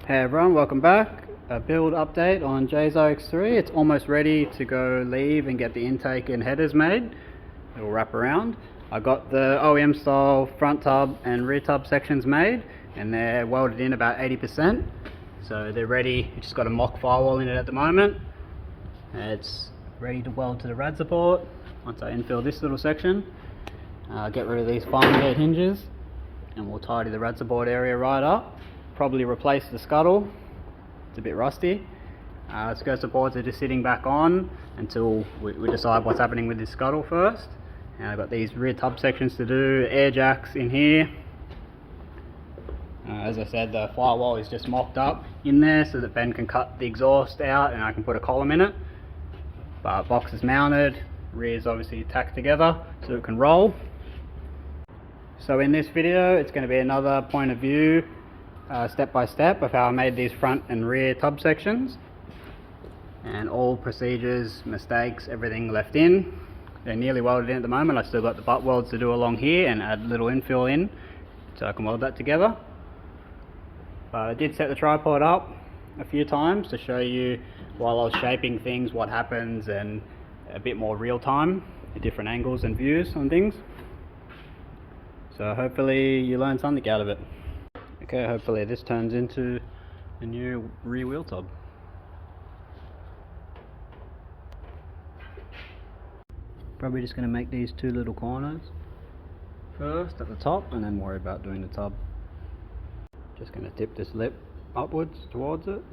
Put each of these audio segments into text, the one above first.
Hey everyone, welcome back. A build update on Jay's RX3. It's almost ready to go leave and get the intake and headers made. It will wrap around. I got the OEM style front tub and rear tub sections made, and they're welded in about 80%. So they're ready. It's just got a mock firewall in it at the moment. It's ready to weld to the rad support. Once I infill this little section, get rid of these farm gate hinges, and we'll tidy the rad support area right up. Probably replace the scuttle. It's a bit rusty. Skirt supports are just sitting back on until we decide what's happening with this scuttle first. And I've got these rear tub sections to do, air jacks in here. As I said, the firewall is just mocked up in there so that Ben can cut the exhaust out and I can put a column in it. But box is mounted, rear's obviously tacked together so it can roll. So in this video it's going to be another point of view, step by step, of how I made these front and rear tub sections, and all procedures, mistakes, everything left in. They're nearly welded in at the moment. I still got the butt welds to do along here and add a little infill in so I can weld that together. But I did set the tripod up a few times to show you while I was shaping things what happens, and a bit more real time, the different angles and views on things. So hopefully you learn something out of it. Okay, hopefully this turns into a new rear wheel tub. Probably just going to make these two little corners first at the top and then worry about doing the tub. Just going to tip this lip upwards towards it.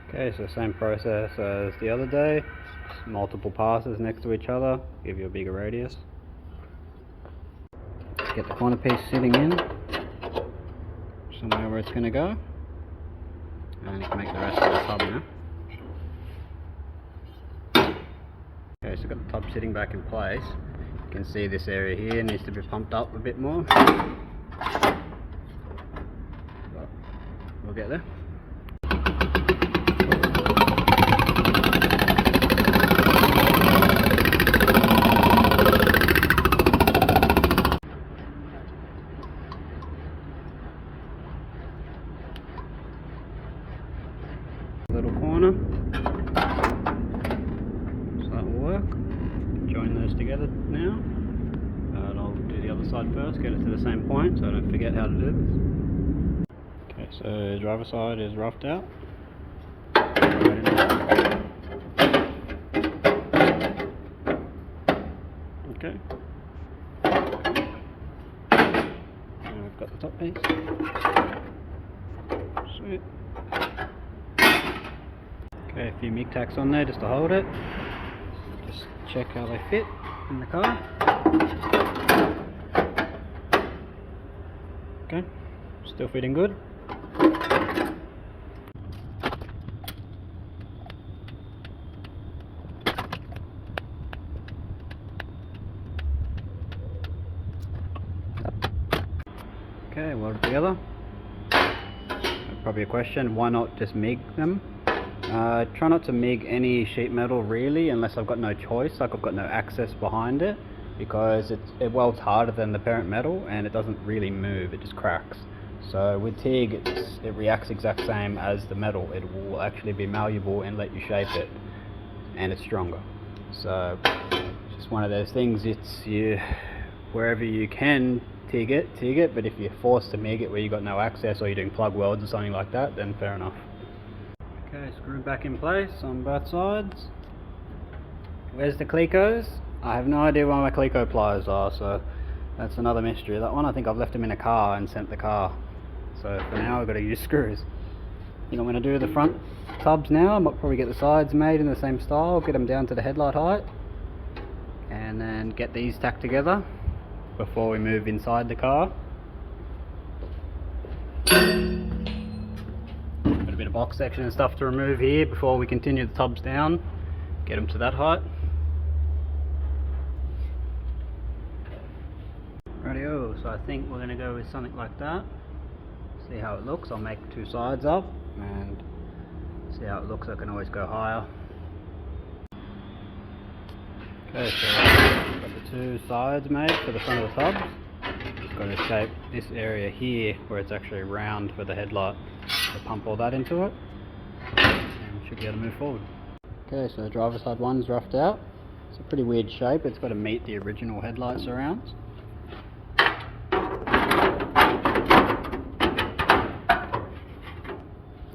Okay, so same process as the other day. Just multiple passes next to each other, give you a bigger radius. Get the corner piece sitting in somewhere where it's going to go, and you can make the rest of the tub now. Okay, so I've got the tub sitting back in place. You can see this area here needs to be pumped up a bit more, but we'll get there. Little corner, so that will work. Join those together now, and I'll do the other side first, get it to the same point so I don't forget how to do this. Okay, so driver side is roughed out. Okay, and I've got the top piece. Sweet. Okay, a few MIG tacks on there just to hold it. Just check how they fit in the car. Okay, still fitting good. Okay, welded together. Probably a question, why not just MIG them? Try not to MIG any sheet metal really, unless I've got no choice, like I've got no access behind it, because it welds harder than the parent metal and it doesn't really move, it just cracks. So with TIG it reacts exact same as the metal. It will actually be malleable and let you shape it, and it's stronger. So it's just one of those things, it's wherever you can TIG it, but if you're forced to MIG it where you've got no access, or you're doing plug welds or something like that, then fair enough. Okay, screw back in place on both sides. Where's the Clecos? I have no idea where my Cleco pliers are, so that's another mystery. That one, I think I've left them in a car and sent the car. So for now I've got to use screws. I think I'm going to do the front tubs now. I might probably get the sides made in the same style, get them down to the headlight height, and then get these tacked together before we move inside the car. A bit of box section and stuff to remove here before we continue the tubs down, get them to that height. Rightio, so I think we're going to go with something like that. See how it looks. I'll make two sides up and see how it looks. I can always go higher. Okay, so I've got the two sides made for the front of the tubs. got to shape this area here where it's actually round for the headlight, so pump all that into it and we should be able to move forward. Okay, so the driver's side one's roughed out. It's a pretty weird shape, it's got to meet the original headlight surrounds.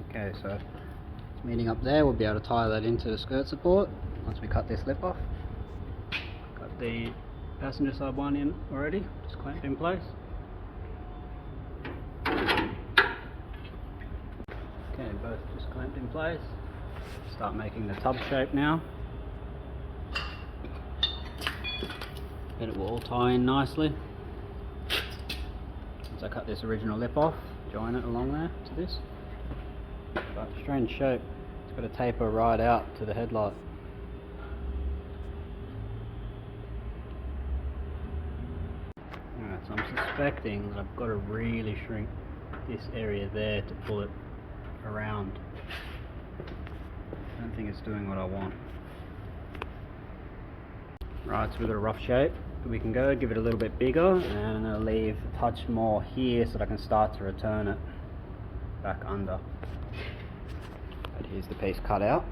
Okay, so it's meeting up there, we'll be able to tie that into the skirt support once we cut this lip off. Got the passenger side one in already, just clamped in place. Okay, both just clamped in place. Start making the tub shape now. And it will all tie in nicely. Once I cut this original lip off, join it along there to this. But strange shape, it's got to taper right out to the headlight. Alright, so I'm suspecting that I've got to really shrink this area there to pull it around. I don't think it's doing what I want. Right, so we've got a rough shape. We can go, give it a little bit bigger, and I'm going to leave a touch more here so that I can start to return it back under. But here's the piece cut out.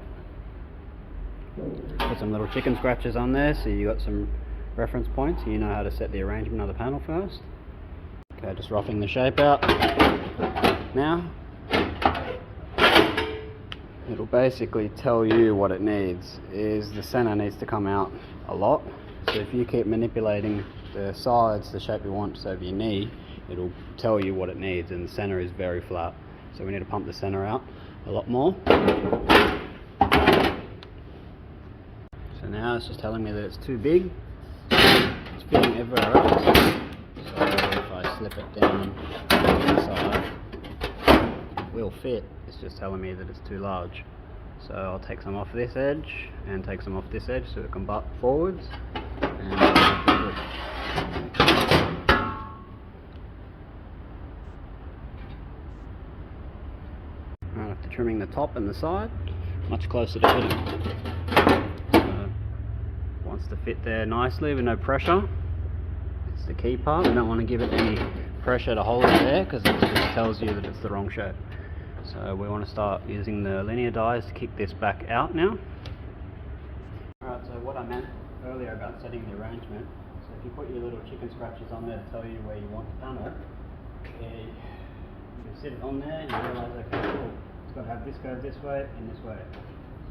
Put some little chicken scratches on there so you got some reference points, so you know how to set the arrangement of the panel first. Okay, just roughing the shape out now. It'll basically tell you what it needs. Is the center needs to come out a lot. So if you keep manipulating the sides the shape you want, so if your knee, it'll tell you what it needs, and the center is very flat. So we need to pump the center out a lot more. So now it's just telling me that it's too big. It's fitting everywhere else. So if I slip it down the side, it will fit. It's just telling me that it's too large. So I'll take some off this edge and take some off this edge so it can butt forwards. And good. Right, after trimming the top and the side, much closer to fitting. So wants to fit there nicely with no pressure. It's the key part. We don't want to give it any pressure to hold it there because it just tells you that it's the wrong shape. So we want to start using the linear dies to kick this back out now. Alright, so what I meant earlier about setting the arrangement, so if you put your little chicken scratches on there to tell you where you want the panel, you can sit it on there and you realise, okay, cool, it's got to have this go this way and this way.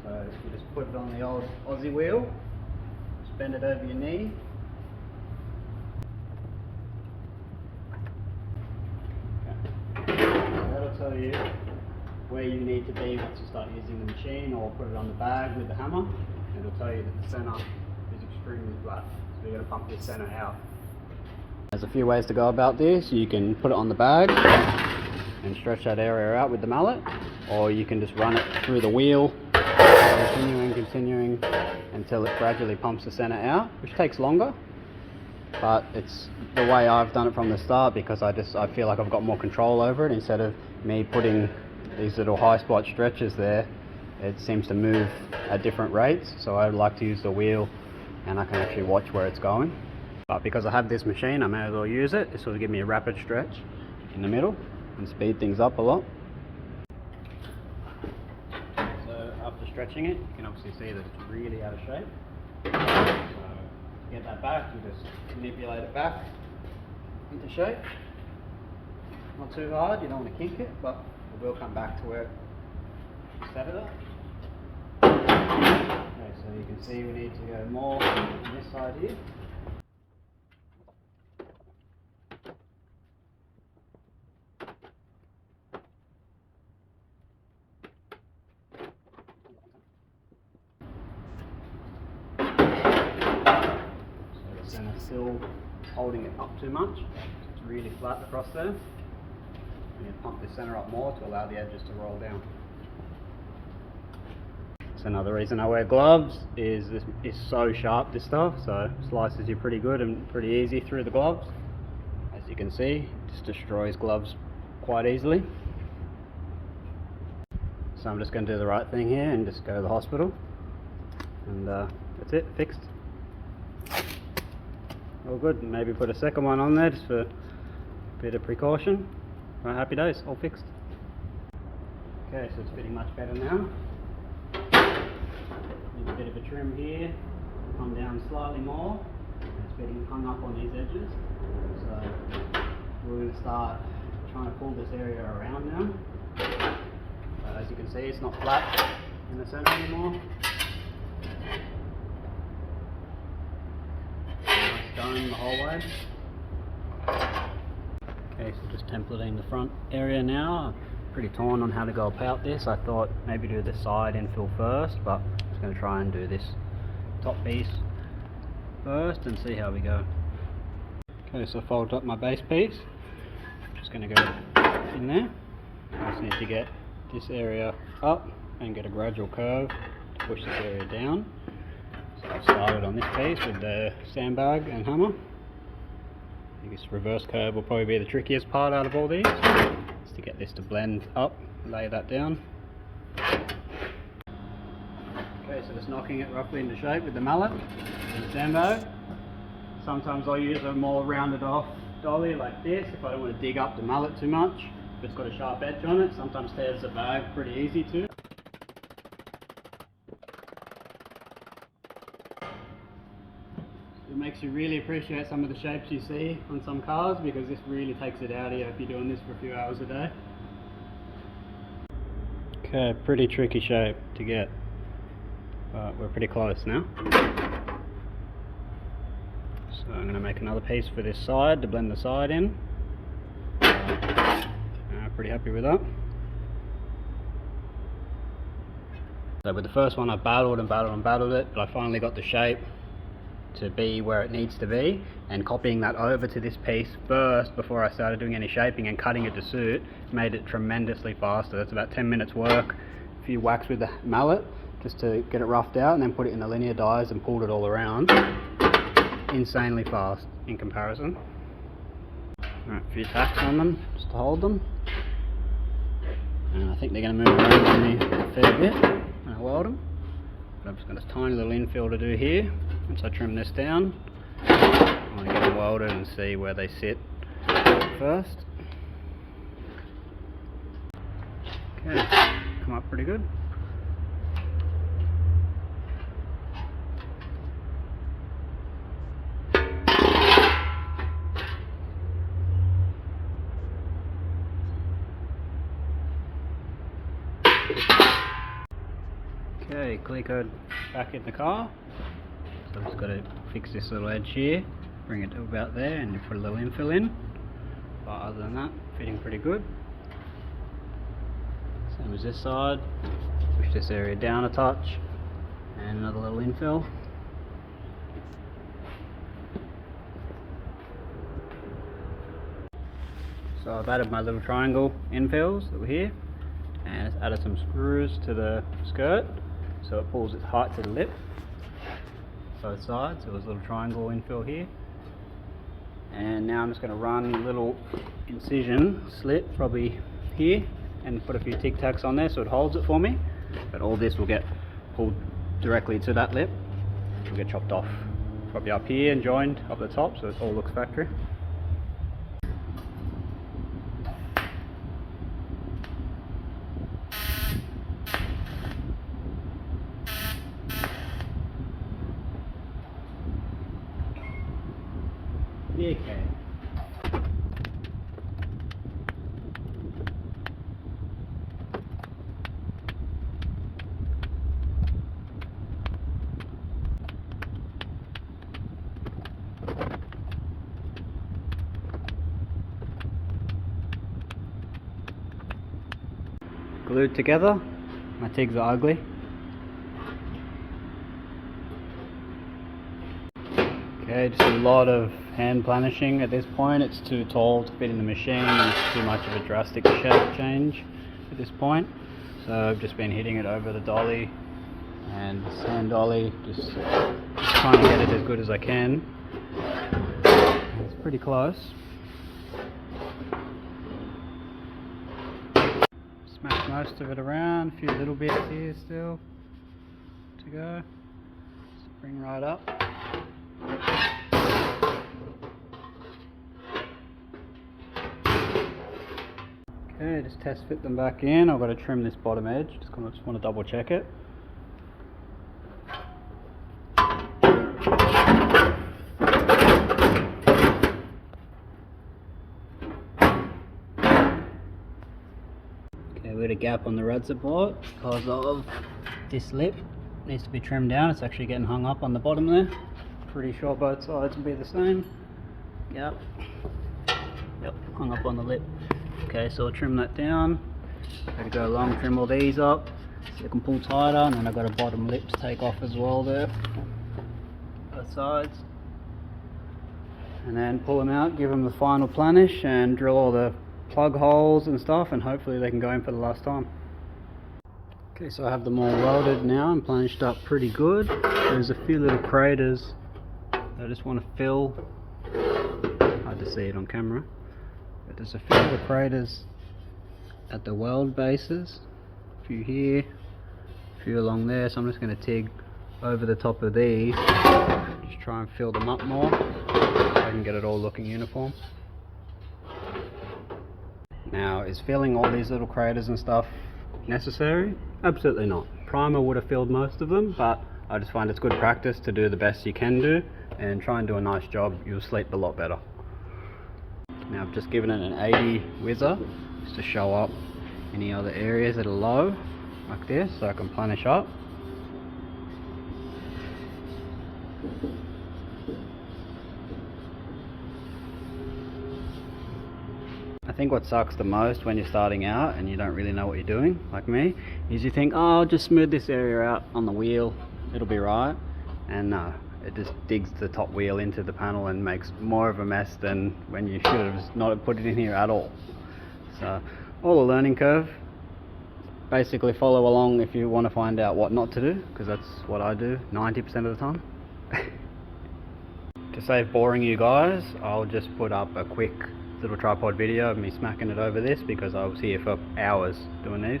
So you just put it on the old Aussie wheel, just bend it over your knee. Okay. So that'll tell you where you need to be once you start using the machine, or put it on the bag with the hammer. It'll tell you that the center is extremely flat, so you've got to pump this center out. There's a few ways to go about this. You can put it on the bag and stretch that area out with the mallet, or you can just run it through the wheel, continuing until it gradually pumps the center out, which takes longer, but it's the way I've done it from the start because I feel like I've got more control over it. Instead of me putting these little high spot stretches there, it seems to move at different rates, so I like to use the wheel and I can actually watch where it's going. But because I have this machine, I may as well use it. This will give me a rapid stretch in the middle and speed things up a lot. So after stretching it, you can obviously see that it's really out of shape. So to get that back, you just manipulate it back into shape. Not too hard, you don't want to kink it, but it will come back to where you set it up. Okay, so you can see we need to go more on this side here. So the center's still holding it up too much. It's really flat across there. We need to pump the center up more to allow the edges to roll down. So another reason I wear gloves is this is so sharp, this stuff, so it slices you pretty good and pretty easy through the gloves. As you can see, it just destroys gloves quite easily. So I'm just going to do the right thing here and just go to the hospital, and that's it, fixed. All good. Maybe put a second one on there just for Bit of precaution. Right, happy days, all fixed. Okay, so it's fitting much better now. Need a bit of a trim here, come down slightly more. It's getting hung up on these edges. So we're going to start trying to pull this area around now. As you can see, it's not flat in the center anymore. Nice dome the whole way. Okay, so just templating the front area now. I'm pretty torn on how to go about this. I thought maybe do the side infill first, but I'm just going to try and do this top piece first and see how we go. Okay, so I folded up my base piece. Just going to go in there. I just need to get this area up and get a gradual curve to push this area down. So I've started on this piece with the sandbag and hammer. I think this reverse curve will probably be the trickiest part out of all these. Just to get this to blend up, lay that down. Okay, so just knocking it roughly into shape with the mallet and the sandbag. Sometimes I'll use a more rounded off dolly like this if I don't want to dig up the mallet too much. If it's got a sharp edge on it, sometimes tears the bag pretty easy too. It makes you really appreciate some of the shapes you see on some cars, because this really takes it out of you if you're doing this for a few hours a day. Okay, pretty tricky shape to get, but we're pretty close now. So I'm going to make another piece for this side to blend the side in. Pretty happy with that. So with the first one I battled and battled and battled it, but I finally got the shape to be where it needs to be, and copying that over to this piece first before I started doing any shaping and cutting it to suit made it tremendously faster. That's about 10 minutes work. A few whacks with the mallet just to get it roughed out, and then put it in the linear dies and pulled it all around. Insanely fast in comparison. Alright, a few tacks on them just to hold them. And I think they're going to move around on me a fair bit when I weld them. But I've just got this tiny little infill to do here. Once I trim this down, I want to get them welded and see where they sit first. Okay, come up pretty good. Okay, Clecos back in the car. So I've just got to fix this little edge here, bring it to about there, and you put a little infill in. But other than that, fitting pretty good. Same as this side. Push this area down a touch, and another little infill. So I've added my little triangle infills that were here, and it's added some screws to the skirt, so it pulls its height to the lip, both sides. So there's a little triangle infill here, and now I'm just going to run a little incision slit probably here and put a few tic tacs on there so it holds it for me. But all this will get pulled directly to that lip. It'll get chopped off probably up here and joined up the top, so it all looks factory. Okay. Glued together. My tigs are ugly. Okay, just a lot of hand planishing at this point. It's too tall to fit in the machine. It's too much of a drastic shape change at this point. So I've just been hitting it over the dolly and the sand dolly, just trying to get it as good as I can. It's pretty close. Smash most of it around, a few little bits here still to go. Just bring right up. Okay, just test fit them back in. I've got to trim this bottom edge, just want to double check it. Okay, we got a gap on the rad support because of this lip. Needs to be trimmed down. It's actually getting hung up on the bottom there. Pretty sure both sides will be the same. Yep, hung up on the lip. Okay, so I'll trim that down. Gotta go along, trim all these up so they can pull tighter, and then I've got a bottom lip to take off as well there. Both sides. And then pull them out, give them the final planish, and drill all the plug holes and stuff, and hopefully they can go in for the last time. Okay, so I have them all welded now and planished up pretty good. There's a few little craters that I just want to fill. Hard to see it on camera. But there's a few little craters at the weld bases. A few here, a few along there, so I'm just going to TIG over the top of these. Just try and fill them up more so I can get it all looking uniform. Now, is filling all these little craters and stuff necessary? Absolutely not. Primer would have filled most of them, but I just find it's good practice to do the best you can do and try and do a nice job. You'll sleep a lot better. Now I've just given it an 80 whizzer just to show up any other areas that are low like this, so I can planish up. I think what sucks the most when you're starting out and you don't really know what you're doing, like me, is you think, oh, I'll just smooth this area out on the wheel, it'll be right. And no, it just digs the top wheel into the panel and makes more of a mess than when you should have just not put it in here at all. So, all a learning curve. Basically follow along if you want to find out what not to do, because that's what I do 90% of the time. To save boring you guys, I'll just put up a quick little tripod video of me smacking it over this, because I was here for hours doing these.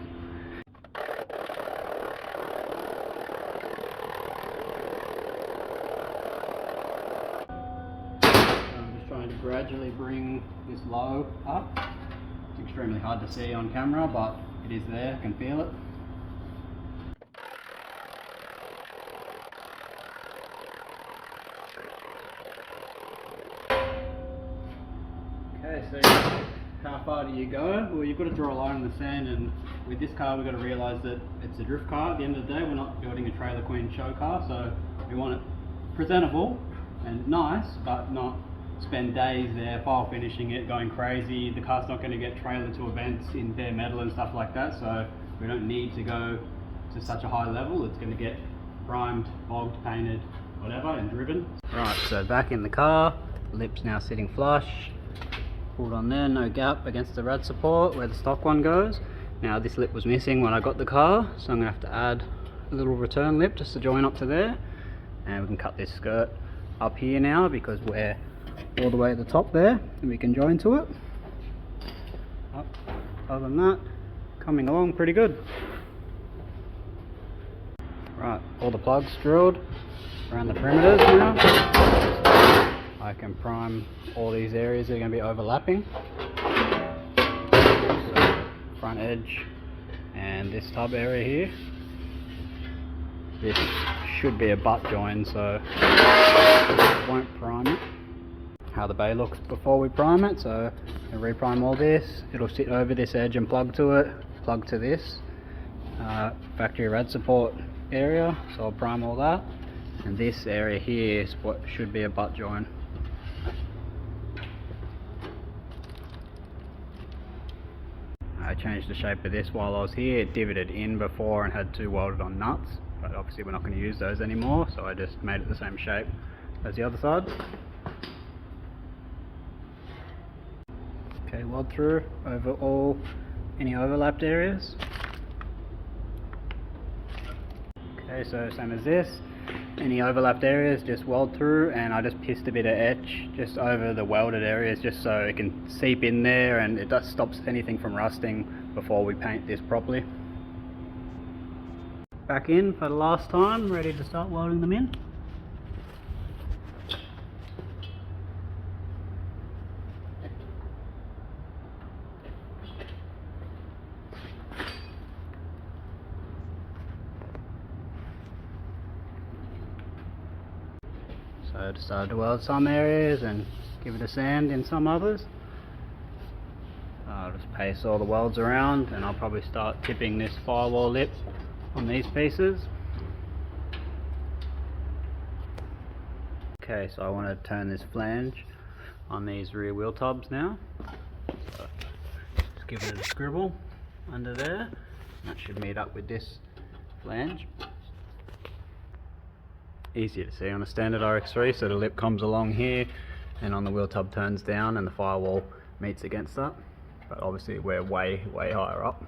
I'm just trying to gradually bring this low up. It's extremely hard to see on camera, but it is there, I can feel it. Okay, so how far do you go? Well, you've got to draw a line in the sand, and with this car we've got to realise that it's a drift car. At the end of the day, we're not building a trailer queen show car, so we want it presentable and nice, but not spend days there file finishing it, going crazy. The car's not going to get trailer to events in bare metal and stuff like that, so we don't need to go to such a high level. It's going to get primed, bogged, painted, whatever, and driven. Right, so back in the car, lip's now sitting flush. Pulled on there, no gap against the rad support where the stock one goes. Now this lip was missing when I got the car, so I'm going to have to add a little return lip just to join up to there. And we can cut this skirt up here now because we're all the way at the top there, and we can join to it. Other than that, coming along pretty good. Right, all the plugs drilled around the perimeters now. I can prime all these areas that are going to be overlapping. So, front edge and this tub area here. This should be a butt join, so won't prime it. How the bay looks before we prime it, so I'll reprime all this. It'll sit over this edge and plug to it, plug to this factory rad support area, so I'll prime all that. And this area here is what should be a butt join. I changed the shape of this while I was here. It divoted in before and had two welded on nuts, but obviously we're not going to use those anymore, so I just made it the same shape as the other side. Okay, weld through over any overlapped areas. Okay, so same as this. Any overlapped areas just weld through, and I just pissed a bit of etch just over the welded areas just so it can seep in there and it just stops anything from rusting before we paint this properly. Back in for the last time, ready to start welding them in. So I decided to weld some areas and give it a sand in some others. I'll just paste all the welds around, and I'll probably start tipping this firewall lip on these pieces. Okay, so I want to turn this flange on these rear wheel tubs now. So just give it a scribble under there. That should meet up with this flange. Easier to see on a standard RX3, so the lip comes along here and on the wheel tub turns down and the firewall meets against that. But obviously we're way higher up.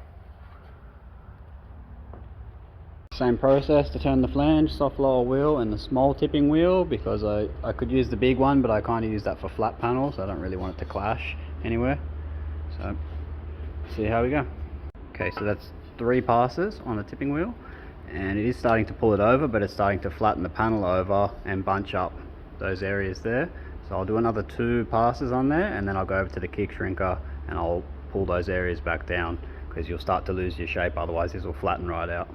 Same process to turn the flange, soft lower wheel and the small tipping wheel, because I could use the big one, but I kind of use that for flat panels, so I don't really want it to clash anywhere. So see how we go. Okay, so that's 3 passes on the tipping wheel, and it is starting to pull it over, but it's starting to flatten the panel over and bunch up those areas there. So I'll do another 2 passes on there, and then I'll go over to the kick shrinker and I'll pull those areas back down, because you'll start to lose your shape, otherwise this will flatten right out.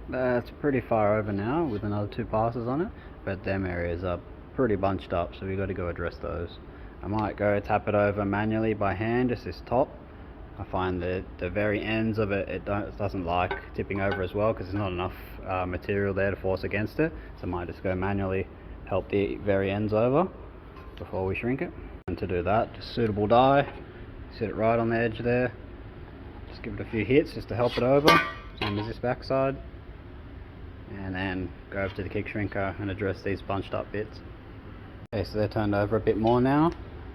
That's pretty far over now with another 2 passes on it, but them areas are pretty bunched up, so we've got to go address those. I might go tap it over manually by hand, just this top. I find that the very ends of it, doesn't like tipping over as well, because there's not enough material there to force against it, so I might just go manually help the very ends over before we shrink it. And to do that, just suitable die, sit it right on the edge there, just give it a few hits just to help it over, same as this backside, and then go over to the kick shrinker and address these bunched up bits. Okay, so they're turned over a bit more now,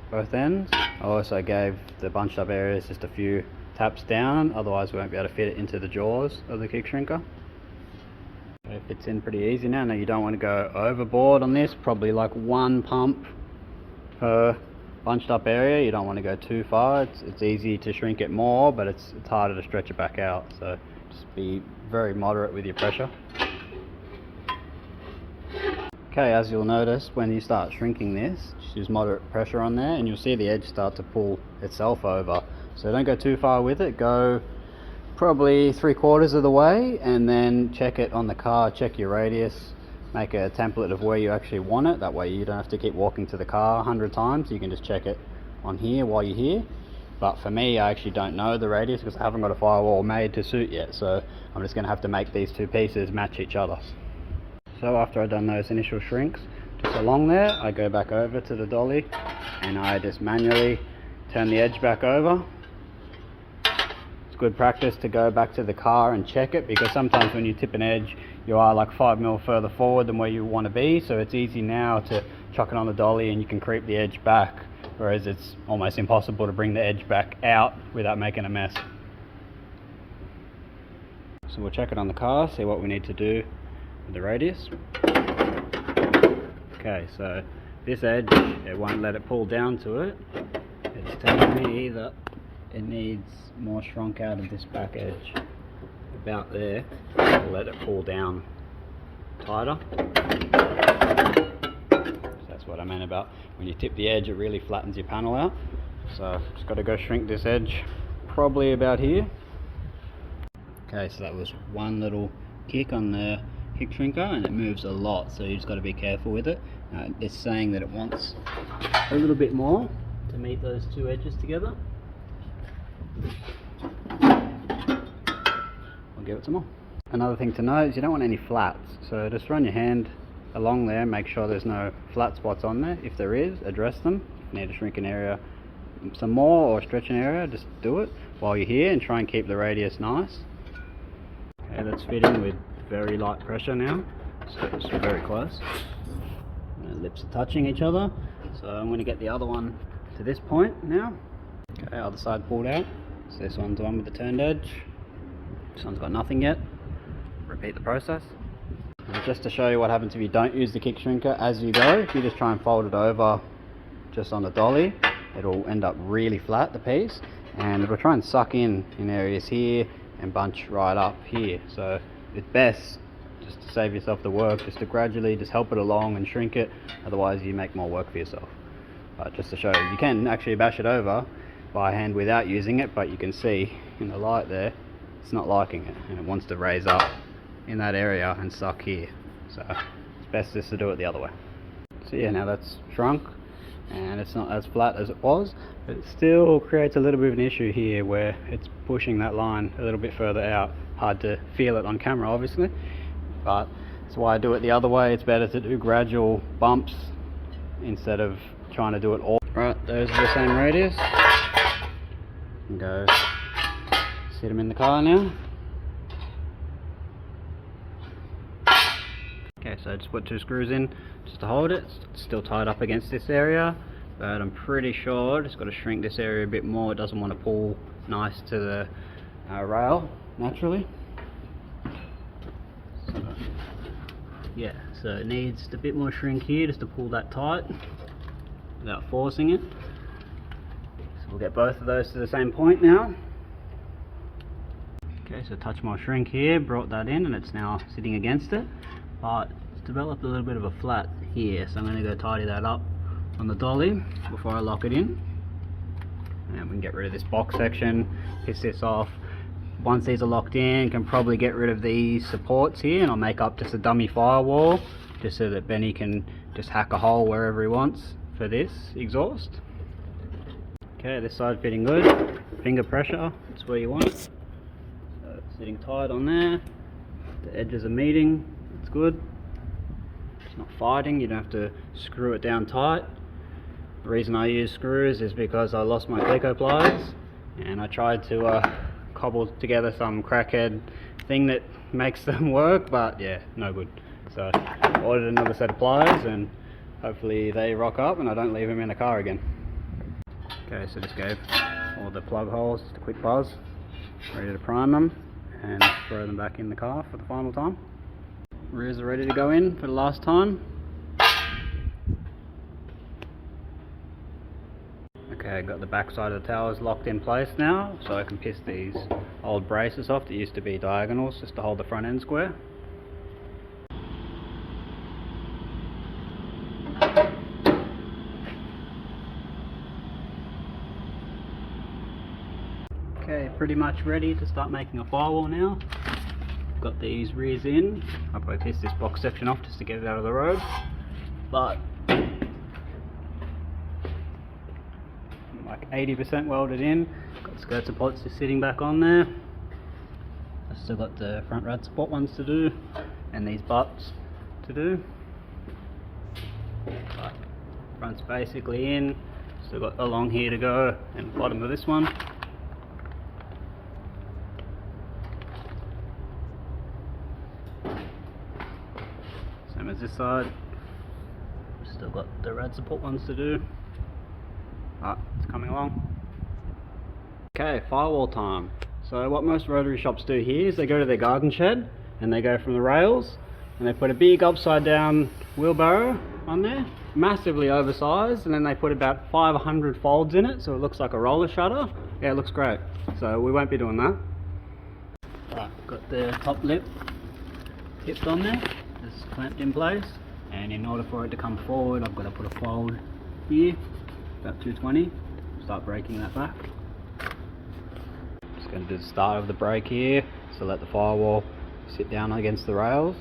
both ends. I also gave the bunched up areas just a few taps down, otherwise we won't be able to fit it into the jaws of the kick shrinker. It fits in pretty easy now. Now you don't want to go overboard on this, probably like 1 pump per bunched up area. You don't want to go too far. It's easy to shrink it more, but it's harder to stretch it back out, so just be very moderate with your pressure. Okay, as you'll notice when you start shrinking this, just use moderate pressure on there and you'll see the edge start to pull itself over. So don't go too far with it, go probably 3/4 of the way, and then check it on the car, check your radius, make a template of where you actually want it. That way you don't have to keep walking to the car 100 times, you can just check it on here while you're here. But for me, I actually don't know the radius because I haven't got a firewall made to suit yet, so I'm just going to have to make these 2 pieces match each other. So after I've done those initial shrinks, just along there, I go back over to the dolly and I just manually turn the edge back over. It's good practice to go back to the car and check it, because sometimes when you tip an edge, you are like 5 mil further forward than where you want to be, so it's easy now to chuck it on the dolly and you can creep the edge back, whereas it's almost impossible to bring the edge back out without making a mess. So we'll check it on the car, see what we need to do with the radius. Okay, so this edge, it won't let it pull down to it. It's telling me that it needs more shrunk out of this back edge, about there, to let it pull down tighter. So that's what I meant about when you tip the edge, it really flattens your panel out. So just got to go shrink this edge probably about here. Okay, so that was 1 little kick on the kick shrinker and it moves a lot, so you just got to be careful with it. It's saying that it wants a little bit more to meet those 2 edges together. I'll give it some more. Another thing to note is you don't want any flats, so just run your hand along there, make sure there's no flat spots on there. If there is, address them. If you need to shrink an area some more or stretch an area, just do it while you're here and try and keep the radius nice. Okay, that's fitting with very light pressure now, so it's very close. The lips are touching each other, so I'm going to get the other one to this point now. Okay, other side pulled out, so this one's the one with the turned edge. This one's got nothing yet. Repeat the process. And just to show you what happens if you don't use the kick shrinker as you go, if you just try and fold it over just on the dolly, it'll end up really flat, the piece, and it'll try and suck in areas here and bunch right up here. So it's best, just to save yourself the work, just to gradually just help it along and shrink it, otherwise you make more work for yourself. But just to show you, you can actually bash it over by hand without using it, but you can see in the light there, it's not liking it, and it wants to raise up in that area and suck here. So it's best just to do it the other way. So yeah, now that's shrunk and it's not as flat as it was, but it still creates a little bit of an issue here where it's pushing that line a little bit further out. Hard to feel it on camera obviously, but that's why I do it the other way. It's better to do gradual bumps instead of trying to do it all. Right, those are the same radius. And go sit them in the car now. Okay, so I just put 2 screws in just to hold it. It's still tied up against this area, but I'm pretty sure just got to shrink this area a bit more. It doesn't want to pull nice to the rail naturally. So, yeah, so it needs a bit more shrink here just to pull that tight without forcing it. So we'll get both of those to the same point now. Okay, so touch more shrink here, brought that in and it's now sitting against it, but it's developed a little bit of a flat here, so I'm going to go tidy that up on the dolly before I lock it in. And we can get rid of this box section, piss this off. Once these are locked in, can probably get rid of these supports here, and I'll make up just a dummy firewall just so that Benny can just hack a hole wherever he wants for this exhaust. Okay, this side's fitting good. Finger pressure, that's where you want it. So it's sitting tight on there. The edges are meeting, it's good. It's not fighting, you don't have to screw it down tight. The reason I use screws is because I lost my Clecos pliers and I tried to cobble together some crackhead thing that makes them work, but yeah, no good. So I ordered another set of pliers and hopefully they rock up and I don't leave them in the car again. Okay, so just gave all the plug holes just a quick buzz, ready to prime them and throw them back in the car for the final time. Rears are ready to go in for the last time. Okay, got the back side of the towers locked in place now, so I can piss these old braces off that used to be diagonals just to hold the front end square. Okay, pretty much ready to start making a firewall now. Got these rears in. I'll probably piss this box section off just to get it out of the road, but like 80% welded in. Got skirt supports just sitting back on there. I've still got the front rad support ones to do and these butts to do. But front's basically in. Still got along here to go and bottom of this one. Same as this side. Still got the rad support ones to do. It's coming along. Okay, firewall time. So what most rotary shops do here is they go to their garden shed and they go from the rails and they put a big upside down wheelbarrow on there, massively oversized, and then they put about 500 folds in it so it looks like a roller shutter. Yeah, it looks great. So we won't be doing that. Right, got the top lip tipped on there, just clamped in place, and in order for it to come forward I've got to put a fold here, about 220, start breaking that back. Just going to do the start of the brake here, so let the firewall sit down against the rails.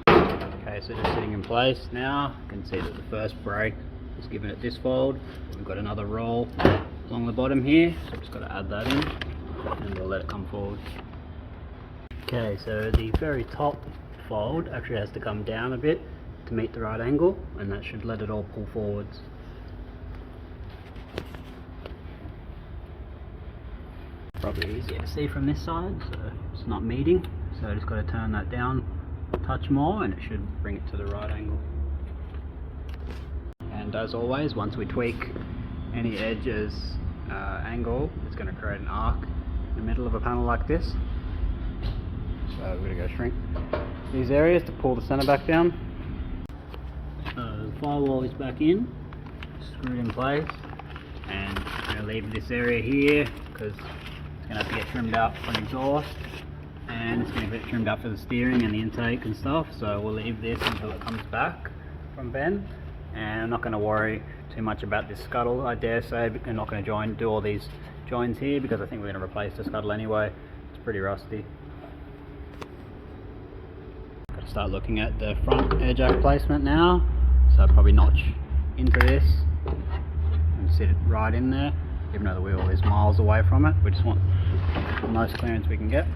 Okay, so just sitting in place now, you can see that the first brake is giving it this fold. We've got another roll along the bottom here, so just got to add that in and we'll let it come forward. Okay, so the very top fold actually has to come down a bit to meet the right angle, and that should let it all pull forwards. Probably easier to see from this side, so it's not meeting, so I just got to turn that down a touch more and it should bring it to the right angle. And as always, once we tweak any edge's angle, it's going to create an arc in the middle of a panel like this. So we're going to go shrink these areas to pull the center back down. So the firewall is back in, screwed in place, and I'm going to leave this area here because it's going to have to get trimmed out for an exhaust, and it's going to get trimmed out for the steering and the intake and stuff, so we'll leave this until it comes back from Ben. And I'm not going to worry too much about this scuttle, I dare say. I'm not going to do all these joins here because I think we're going to replace the scuttle anyway. It's pretty rusty. Got to start looking at the front air jack placement now. So I'll probably notch into this and sit it right in there, even though the wheel is miles away from it. We just want the most clearance we can get.